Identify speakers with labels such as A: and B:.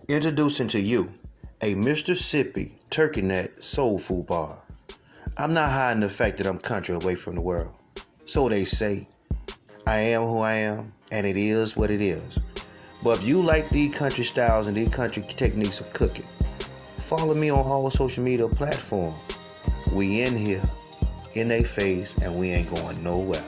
A: Introducing to you a Mr.Ssippi turkey neck soul food bar. I'm not hiding the fact that I'm country away from the world. So they say. I am who I am, and it is what it is. But if you like these country styles and these country techniques of cooking, follow me on all social media platforms. We in here, in their face, and we ain't going nowhere.